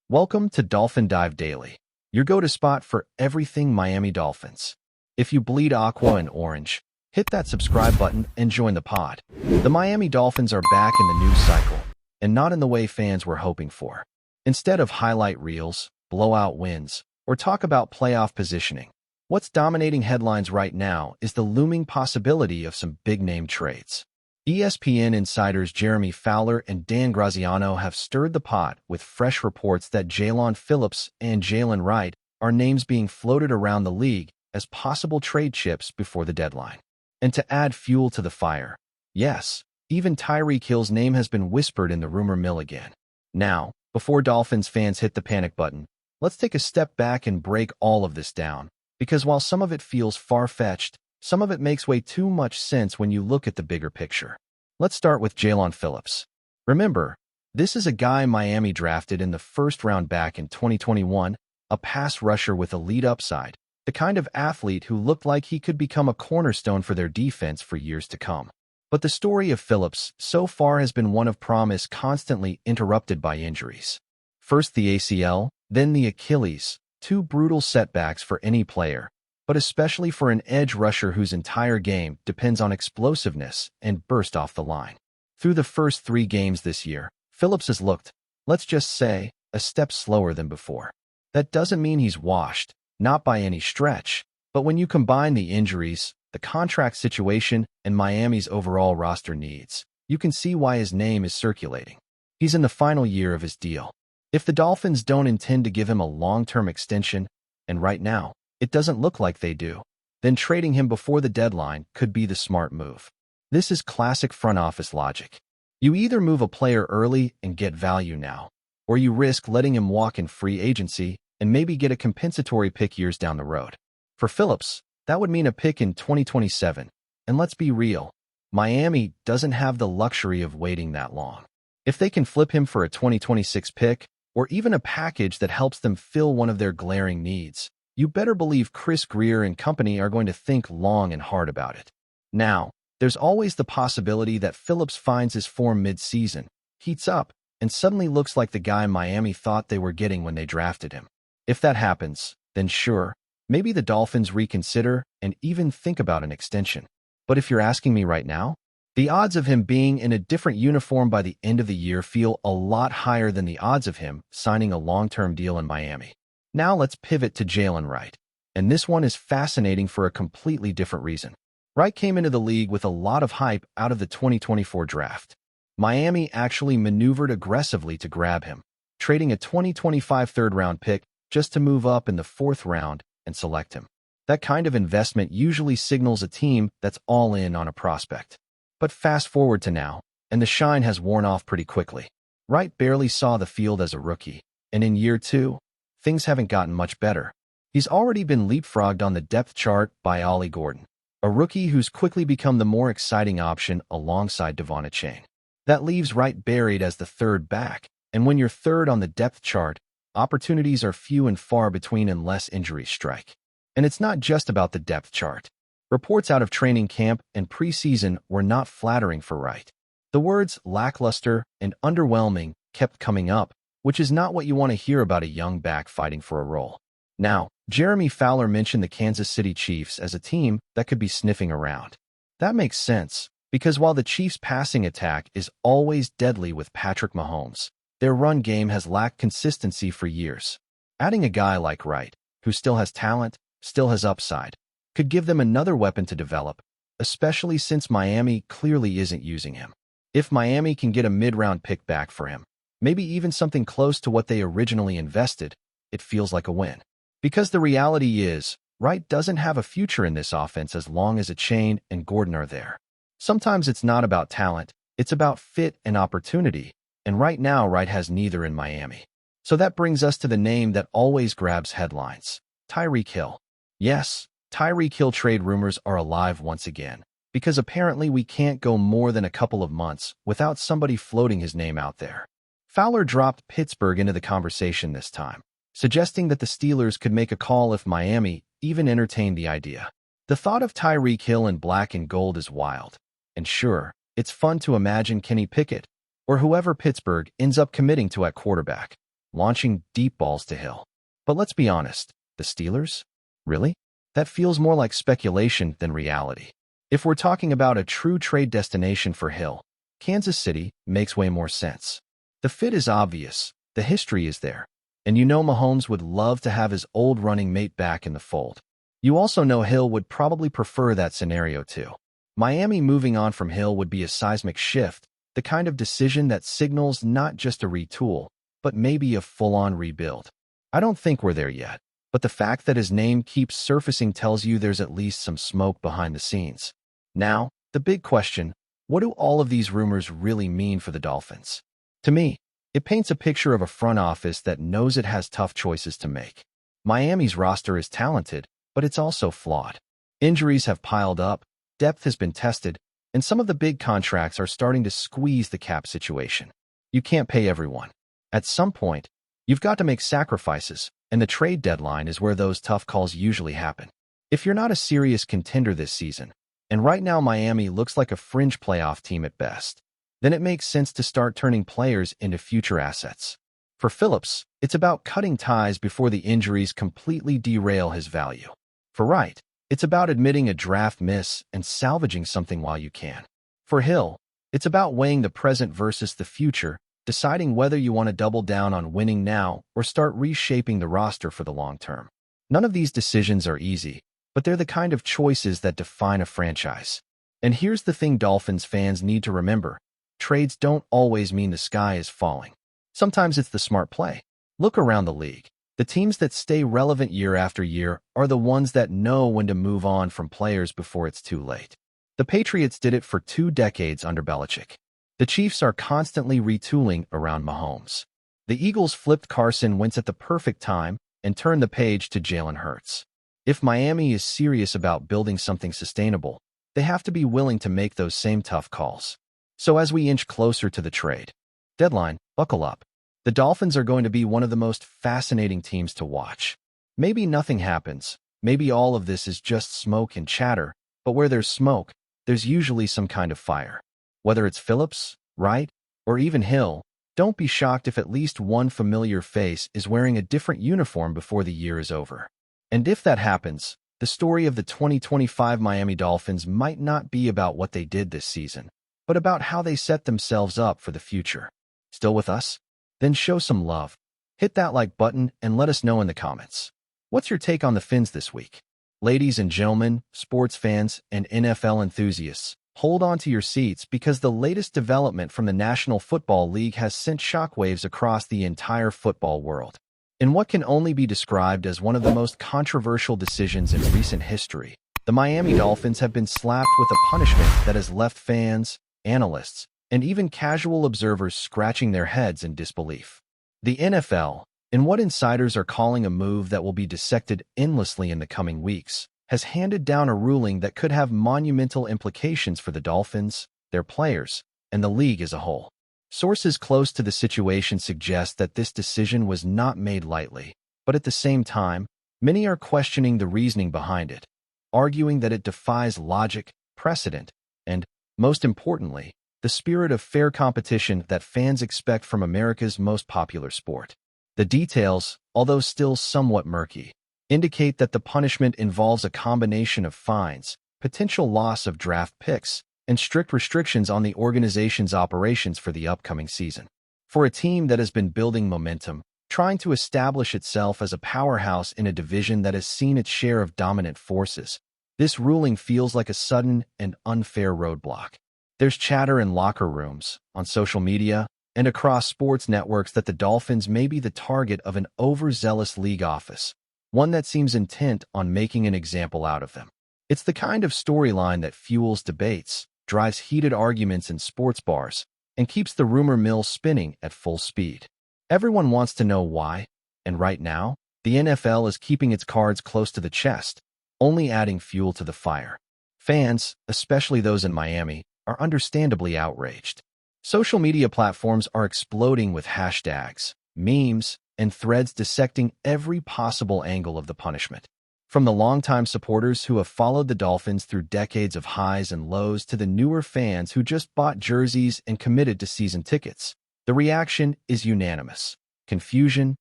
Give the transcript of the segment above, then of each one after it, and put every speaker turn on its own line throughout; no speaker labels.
Welcome to Dolphin Dive Daily, your go-to spot for everything Miami Dolphins. If you bleed aqua and orange, hit that subscribe button and join the pod. The Miami Dolphins are back in the news cycle, and not in the way fans were hoping for. Instead of highlight reels, blowout wins, or talk about playoff positioning, what's dominating headlines right now is the looming possibility of some big-name trades. ESPN insiders Jeremy Fowler and Dan Graziano have stirred the pot with fresh reports that Jaelan Phillips and Jalen Wright are names being floated around the league as possible trade chips before the deadline. And to add fuel to the fire, yes, even Tyreek Hill's name has been whispered in the rumor mill again. Now, before Dolphins fans hit the panic button, let's take a step back and break all of this down, because while some of it feels far-fetched, some of it makes way too much sense when you look at the bigger picture. Let's start with Jaelan Phillips. Remember, this is a guy Miami drafted in the first round back in 2021, a pass rusher with elite upside, the kind of athlete who looked like he could become a cornerstone for their defense for years to come. But the story of Phillips so far has been one of promise constantly interrupted by injuries. First the ACL, then the Achilles, two brutal setbacks for any player, but especially for an edge rusher whose entire game depends on explosiveness and burst off the line. Through the first 3 games this year, Phillips has looked, let's just say, a step slower than before. That doesn't mean he's washed, not by any stretch, but when you combine the injuries, the contract situation, and Miami's overall roster needs, you can see why his name is circulating. He's in the final year of his deal. If the Dolphins don't intend to give him a long-term extension, and right now, it doesn't look like they do, then trading him before the deadline could be the smart move. This is classic front office logic. You either move a player early and get value now, or you risk letting him walk in free agency and maybe get a compensatory pick years down the road. For Phillips, that would mean a pick in 2027, and let's be real, Miami doesn't have the luxury of waiting that long. If they can flip him for a 2026 pick, or even a package that helps them fill one of their glaring needs, you better believe Chris Grier and company are going to think long and hard about it. Now, there's always the possibility that Phillips finds his form mid-season, heats up, and suddenly looks like the guy Miami thought they were getting when they drafted him. If that happens, then sure, maybe the Dolphins reconsider and even think about an extension. But if you're asking me right now, the odds of him being in a different uniform by the end of the year feel a lot higher than the odds of him signing a long-term deal in Miami. Now let's pivot to Jalen Wright, and this one is fascinating for a completely different reason. Wright came into the league with a lot of hype out of the 2024 draft. Miami actually maneuvered aggressively to grab him, trading a 2025 third-round pick just to move up in the 4th round and select him. That kind of investment usually signals a team that's all in on a prospect. But fast forward to now, and the shine has worn off pretty quickly. Wright barely saw the field as a rookie, and in year 2, things haven't gotten much better. He's already been leapfrogged on the depth chart by Ollie Gordon, a rookie who's quickly become the more exciting option alongside Devon Achane. That leaves Wright buried as the 3rd back, and when you're 3rd on the depth chart, opportunities are few and far between unless injuries strike. And it's not just about the depth chart. Reports out of training camp and preseason were not flattering for Wright. The words lackluster and underwhelming kept coming up, which is not what you want to hear about a young back fighting for a role. Now, Jeremy Fowler mentioned the Kansas City Chiefs as a team that could be sniffing around. That makes sense, because while the Chiefs' passing attack is always deadly with Patrick Mahomes, their run game has lacked consistency for years. Adding a guy like Wright, who still has talent, still has upside, could give them another weapon to develop, especially since Miami clearly isn't using him. If Miami can get a mid-round pick back for him, maybe even something close to what they originally invested, it feels like a win. Because the reality is, Wright doesn't have a future in this offense as long as Achane and Gordon are there. Sometimes it's not about talent, it's about fit and opportunity, and right now Wright has neither in Miami. So that brings us to the name that always grabs headlines, Tyreek Hill. Yes, Tyreek Hill trade rumors are alive once again, because apparently we can't go more than a couple of months without somebody floating his name out there. Fowler dropped Pittsburgh into the conversation this time, suggesting that the Steelers could make a call if Miami even entertained the idea. The thought of Tyreek Hill in black and gold is wild, and sure, it's fun to imagine Kenny Pickett, or whoever Pittsburgh ends up committing to at quarterback, launching deep balls to Hill. But let's be honest, the Steelers? Really? That feels more like speculation than reality. If we're talking about a true trade destination for Hill, Kansas City makes way more sense. The fit is obvious, the history is there, and you know Mahomes would love to have his old running mate back in the fold. You also know Hill would probably prefer that scenario too. Miami moving on from Hill would be a seismic shift, the kind of decision that signals not just a retool, but maybe a full-on rebuild. I don't think we're there yet, but the fact that his name keeps surfacing tells you there's at least some smoke behind the scenes. Now, the big question, what do all of these rumors really mean for the Dolphins? To me, it paints a picture of a front office that knows it has tough choices to make. Miami's roster is talented, but it's also flawed. Injuries have piled up, depth has been tested, and some of the big contracts are starting to squeeze the cap situation. You can't pay everyone. At some point, you've got to make sacrifices, and the trade deadline is where those tough calls usually happen. If you're not a serious contender this season, and right now Miami looks like a fringe playoff team at best, then it makes sense to start turning players into future assets. For Phillips, it's about cutting ties before the injuries completely derail his value. For Wright, it's about admitting a draft miss and salvaging something while you can. For Hill, it's about weighing the present versus the future, deciding whether you want to double down on winning now or start reshaping the roster for the long term. None of these decisions are easy, but they're the kind of choices that define a franchise. And here's the thing Dolphins fans need to remember. Trades don't always mean the sky is falling. Sometimes it's the smart play. Look around the league. The teams that stay relevant year after year are the ones that know when to move on from players before it's too late. The Patriots did it for 2 decades under Belichick. The Chiefs are constantly retooling around Mahomes. The Eagles flipped Carson Wentz at the perfect time and turned the page to Jalen Hurts. If Miami is serious about building something sustainable, they have to be willing to make those same tough calls. So as we inch closer to the trade deadline, buckle up. The Dolphins are going to be one of the most fascinating teams to watch. Maybe nothing happens. Maybe all of this is just smoke and chatter, but where there's smoke, there's usually some kind of fire. Whether it's Phillips, Wright, or even Hill, don't be shocked if at least one familiar face is wearing a different uniform before the year is over. And if that happens, the story of the 2025 Miami Dolphins might not be about what they did this season, but about how they set themselves up for the future. Still with us? Then show some love. Hit that like button and let us know in the comments. What's your take on the Fins this week? Ladies and gentlemen, sports fans, and NFL enthusiasts, hold on to your seats because the latest development from the National Football League has sent shockwaves across the entire football world. In what can only be described as one of the most controversial decisions in recent history, the Miami Dolphins have been slapped with a punishment that has left fans, analysts, and even casual observers scratching their heads in disbelief. The NFL, in what insiders are calling a move that will be dissected endlessly in the coming weeks, has handed down a ruling that could have monumental implications for the Dolphins, their players, and the league as a whole. Sources close to the situation suggest that this decision was not made lightly, but at the same time, many are questioning the reasoning behind it, arguing that it defies logic, precedent, and, most importantly, the spirit of fair competition that fans expect from America's most popular sport. The details, although still somewhat murky, indicate that the punishment involves a combination of fines, potential loss of draft picks, and strict restrictions on the organization's operations for the upcoming season. For a team that has been building momentum, trying to establish itself as a powerhouse in a division that has seen its share of dominant forces, this ruling feels like a sudden and unfair roadblock. There's chatter in locker rooms, on social media, and across sports networks that the Dolphins may be the target of an overzealous league office, one that seems intent on making an example out of them. It's the kind of storyline that fuels debates, drives heated arguments in sports bars, and keeps the rumor mill spinning at full speed. Everyone wants to know why, and right now, the NFL is keeping its cards close to the chest, only adding fuel to the fire. Fans, especially those in Miami, are understandably outraged. Social media platforms are exploding with hashtags, memes, and threads dissecting every possible angle of the punishment. From the longtime supporters who have followed the Dolphins through decades of highs and lows to the newer fans who just bought jerseys and committed to season tickets, the reaction is unanimous. confusion,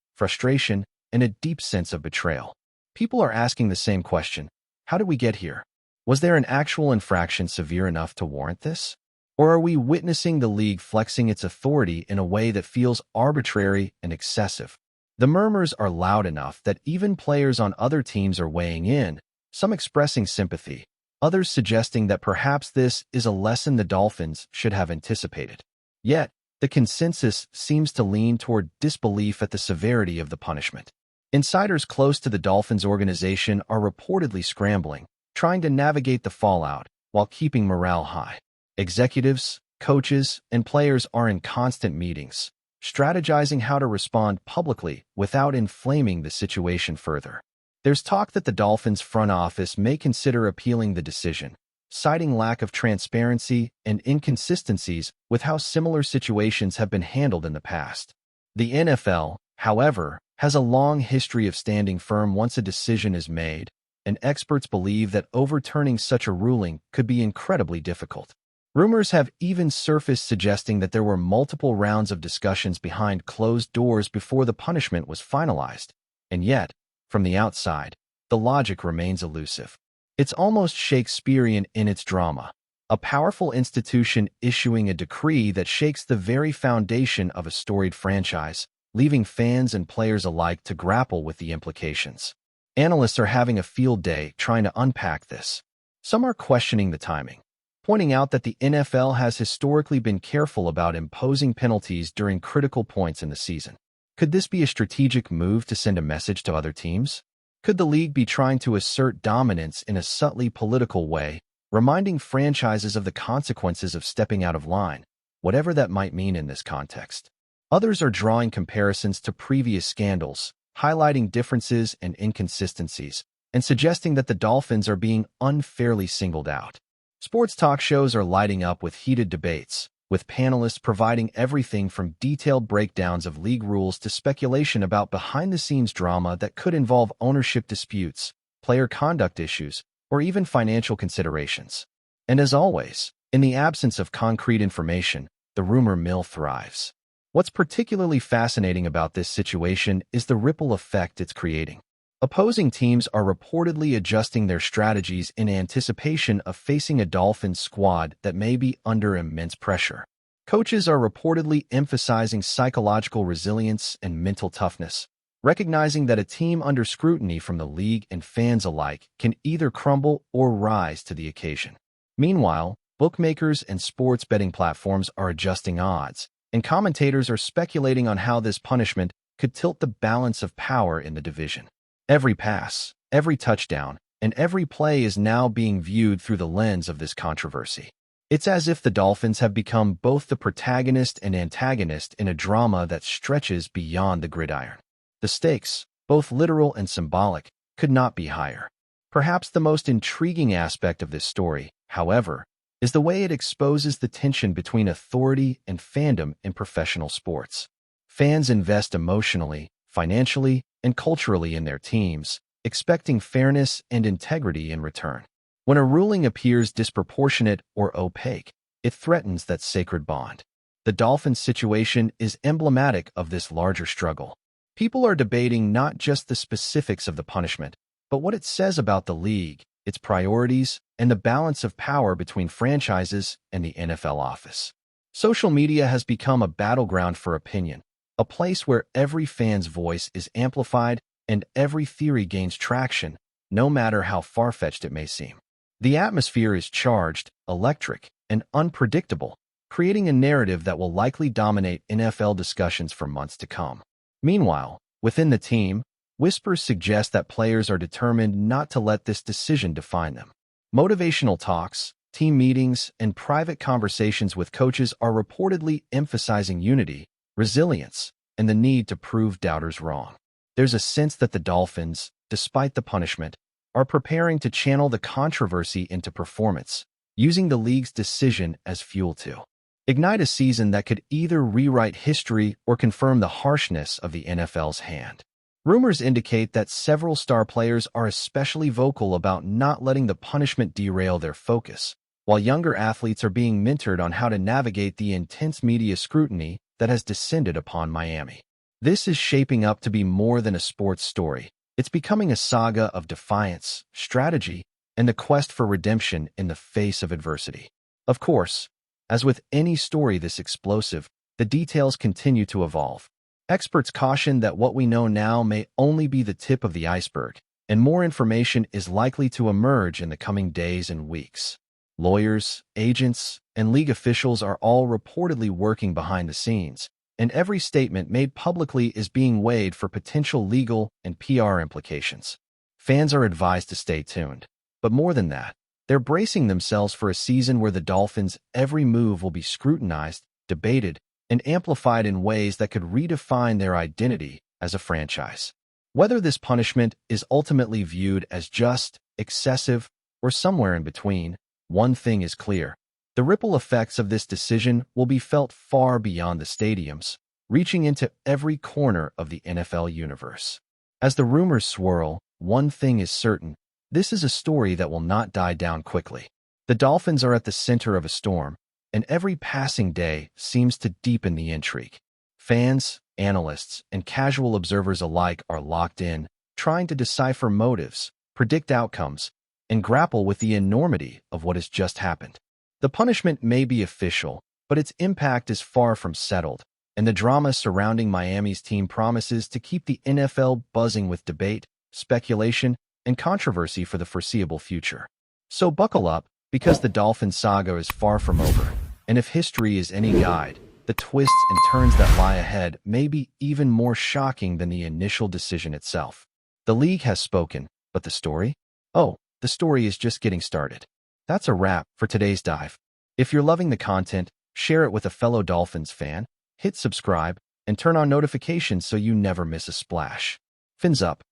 frustration, and a deep sense of betrayal. People are asking the same question: how did we get here? Was there an actual infraction severe enough to warrant this? Or are we witnessing the league flexing its authority in a way that feels arbitrary and excessive? The murmurs are loud enough that even players on other teams are weighing in, some expressing sympathy, others suggesting that perhaps this is a lesson the Dolphins should have anticipated. Yet, the consensus seems to lean toward disbelief at the severity of the punishment. Insiders close to the Dolphins organization are reportedly scrambling, trying to navigate the fallout while keeping morale high. Executives, coaches, and players are in constant meetings, strategizing how to respond publicly without inflaming the situation further. There's talk that the Dolphins front office may consider appealing the decision, citing lack of transparency and inconsistencies with how similar situations have been handled in the past. The NFL, however, has a long history of standing firm once a decision is made, and experts believe that overturning such a ruling could be incredibly difficult. Rumors have even surfaced suggesting that there were multiple rounds of discussions behind closed doors before the punishment was finalized, and yet, from the outside, the logic remains elusive. It's almost Shakespearean in its drama, a powerful institution issuing a decree that shakes the very foundation of a storied franchise, leaving fans and players alike to grapple with the implications. Analysts are having a field day trying to unpack this. Some are questioning the timing, pointing out that the NFL has historically been careful about imposing penalties during critical points in the season. Could this be a strategic move to send a message to other teams? Could the league be trying to assert dominance in a subtly political way, reminding franchises of the consequences of stepping out of line, whatever that might mean in this context? Others are drawing comparisons to previous scandals, highlighting differences and inconsistencies, and suggesting that the Dolphins are being unfairly singled out. Sports talk shows are lighting up with heated debates, with panelists providing everything from detailed breakdowns of league rules to speculation about behind-the-scenes drama that could involve ownership disputes, player conduct issues, or even financial considerations. And as always, in the absence of concrete information, the rumor mill thrives. What's particularly fascinating about this situation is the ripple effect it's creating. Opposing teams are reportedly adjusting their strategies in anticipation of facing a Dolphins squad that may be under immense pressure. Coaches are reportedly emphasizing psychological resilience and mental toughness, recognizing that a team under scrutiny from the league and fans alike can either crumble or rise to the occasion. Meanwhile, bookmakers and sports betting platforms are adjusting odds, and commentators are speculating on how this punishment could tilt the balance of power in the division. Every pass, every touchdown, and every play is now being viewed through the lens of this controversy. It's as if the Dolphins have become both the protagonist and antagonist in a drama that stretches beyond the gridiron. The stakes, both literal and symbolic, could not be higher. Perhaps the most intriguing aspect of this story, however, is the way it exposes the tension between authority and fandom in professional sports. Fans invest emotionally, financially, and culturally in their teams, expecting fairness and integrity in return. When a ruling appears disproportionate or opaque, it threatens that sacred bond. The Dolphins situation is emblematic of this larger struggle. People are debating not just the specifics of the punishment, but what it says about the league, its priorities, and the balance of power between franchises and the NFL office. Social media has become a battleground for opinion, a place where every fan's voice is amplified and every theory gains traction, no matter how far-fetched it may seem. The atmosphere is charged, electric, and unpredictable, creating a narrative that will likely dominate NFL discussions for months to come. Meanwhile, within the team, whispers suggest that players are determined not to let this decision define them. Motivational talks, team meetings, and private conversations with coaches are reportedly emphasizing unity, resilience, and the need to prove doubters wrong. There's a sense that the Dolphins, despite the punishment, are preparing to channel the controversy into performance, using the league's decision as fuel to ignite a season that could either rewrite history or confirm the harshness of the NFL's hand. Rumors indicate that several star players are especially vocal about not letting the punishment derail their focus, while younger athletes are being mentored on how to navigate the intense media scrutiny that has descended upon Miami. This is shaping up to be more than a sports story. It's becoming a saga of defiance, strategy, and the quest for redemption in the face of adversity. Of course, as with any story this explosive, the details continue to evolve. Experts caution that what we know now may only be the tip of the iceberg, and more information is likely to emerge in the coming days and weeks. Lawyers, agents, and league officials are all reportedly working behind the scenes, and every statement made publicly is being weighed for potential legal and PR implications. Fans are advised to stay tuned. But more than that, they're bracing themselves for a season where the Dolphins' every move will be scrutinized, debated, and amplified in ways that could redefine their identity as a franchise. Whether this punishment is ultimately viewed as just, excessive, or somewhere in between, one thing is clear. The ripple effects of this decision will be felt far beyond the stadiums, reaching into every corner of the NFL universe. As the rumors swirl, one thing is certain: this is a story that will not die down quickly. The Dolphins are at the center of a storm, and every passing day seems to deepen the intrigue. Fans, analysts, and casual observers alike are locked in, trying to decipher motives, predict outcomes, and grapple with the enormity of what has just happened. The punishment may be official, but its impact is far from settled, and the drama surrounding Miami's team promises to keep the NFL buzzing with debate, speculation, and controversy for the foreseeable future. So buckle up, because the Dolphin saga is far from over, and if history is any guide, the twists and turns that lie ahead may be even more shocking than the initial decision itself. The league has spoken, but the story? Oh, the story is just getting started. That's a wrap for today's dive. If you're loving the content, share it with a fellow Dolphins fan, hit subscribe, and turn on notifications so you never miss a splash. Fins up.